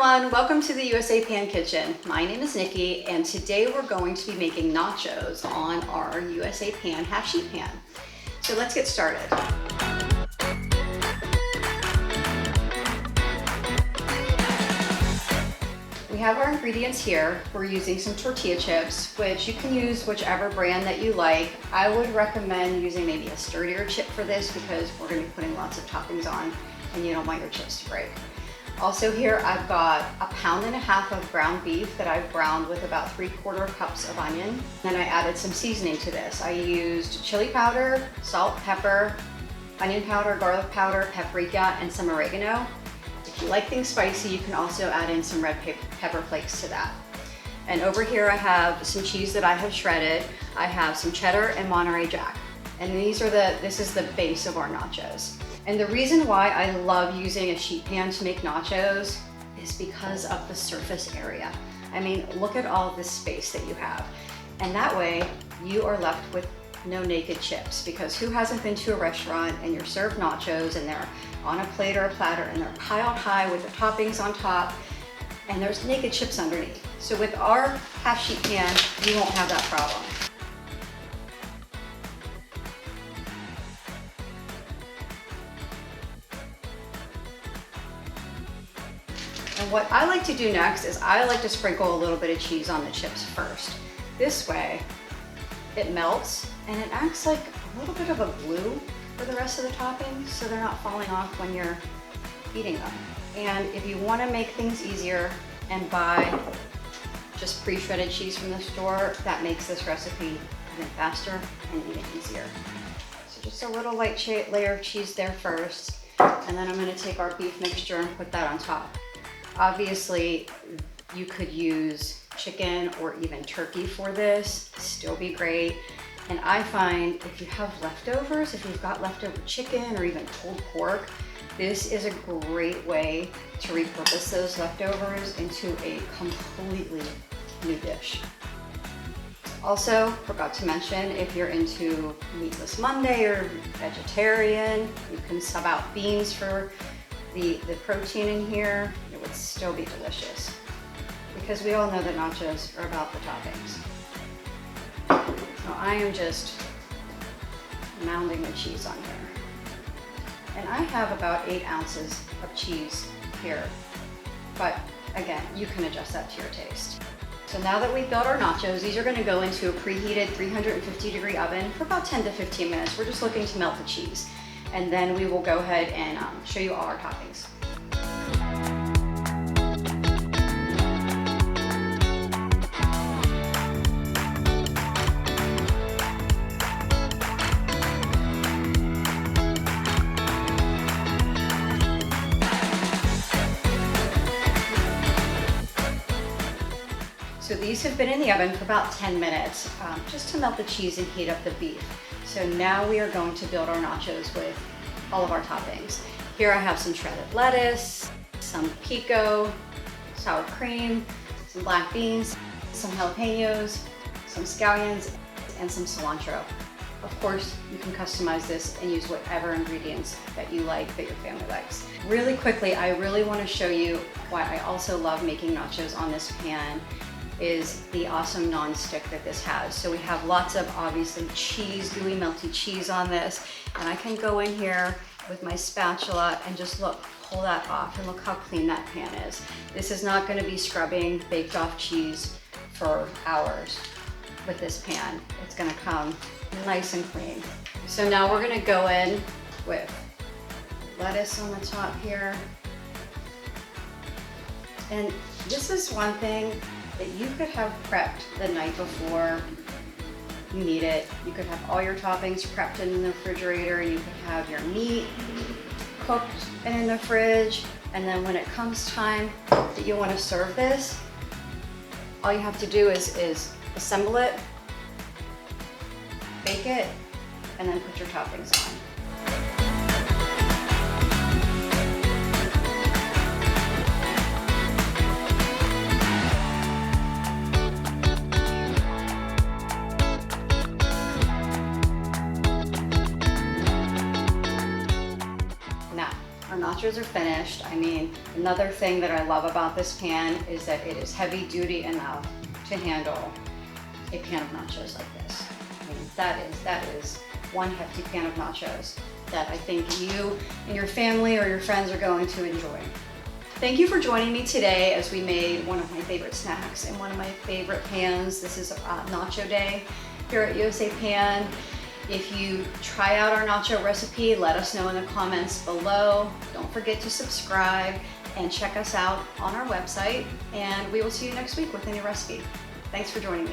everyone, welcome to the USA Pan Kitchen. My name is Nikki and today we're going to be making nachos on our USA Pan half sheet pan. So let's get started. We have our ingredients here. We're using some tortilla chips, which you can use whichever brand that you like. I would recommend using maybe a sturdier chip for this because we're going to be putting lots of toppings on and you don't want your chips to break. Also here I've got 1.5 pounds of ground beef that I've browned with about 3/4 cups of onion. Then I added some seasoning to this. I used chili powder, salt, pepper, onion powder, garlic powder, paprika, and some oregano. If you like things spicy, you can also add in some red pepper flakes to that. And over here I have some cheese that I have shredded. I have some cheddar and Monterey Jack. And this is the base of our nachos. And the reason why I love using a sheet pan to make nachos is because of the surface area. I mean, look at all this space that you have. And that way you are left with no naked chips, because who hasn't been to a restaurant and you're served nachos and they're on a plate or a platter and they're piled high with the toppings on top and there's naked chips underneath. So with our half sheet pan, you won't have that problem. And what I like to do next is I like to sprinkle a little bit of cheese on the chips first. This way, it melts and it acts like a little bit of a glue for the rest of the toppings so they're not falling off when you're eating them. And if you want to make things easier and buy just pre-shredded cheese from the store, that makes this recipe even faster and even easier. So just a little light layer of cheese there first, and then I'm going to take our beef mixture and put that on top. Obviously, you could use chicken or even turkey for this, still be great. And I find if you have leftovers, if you've got leftover chicken or even pulled pork, this is a great way to repurpose those leftovers into a completely new dish. Also, forgot to mention, if you're into Meatless Monday or vegetarian, you can sub out beans for the protein in here. It would still be delicious, because we all know that nachos are about the toppings. So I am just mounding the cheese on here. And I have about 8 ounces of cheese here, but again, you can adjust that to your taste. So now that we've built our nachos, these are going to go into a preheated 350-degree oven for about 10 to 15 minutes. We're just looking to melt the cheese. And then we will go ahead and show you all our toppings. So these have been in the oven for about 10 minutes, just to melt the cheese and heat up the beef. So now we are going to build our nachos with all of our toppings. Here I have some shredded lettuce, some pico, sour cream, some black beans, some jalapenos, some scallions, and some cilantro. Of course, you can customize this and use whatever ingredients that you like, that your family likes. Really quickly, I really want to show you why I also love making nachos on this pan is the awesome non-stick that this has. So we have lots of obviously cheese, gooey melty cheese on this, and I can go in here with my spatula and just pull that off, and look how clean that pan is. This is not going to be scrubbing baked off cheese for hours with this pan. It's going to come nice and clean. So now we're going to go in with lettuce on the top here. And this is one thing that you could have prepped the night before you need it. You could have all your toppings prepped in the refrigerator. You could have your meat cooked and in the fridge. And then when it comes time that you want to serve this, all you have to do is assemble it, bake it, and then put your toppings on. nachos are finished. I mean, another thing that I love about this pan is that it is heavy duty enough to handle a pan of nachos like this. I mean, that is one hefty pan of nachos that I think you and your family or your friends are going to enjoy. Thank you for joining me today as we made one of my favorite snacks in one of my favorite pans. This is Nacho Day here at USA Pan. If you try out our nacho recipe, let us know in the comments below. Don't forget to subscribe and check us out on our website, and we will see you next week with a new recipe. Thanks for joining me.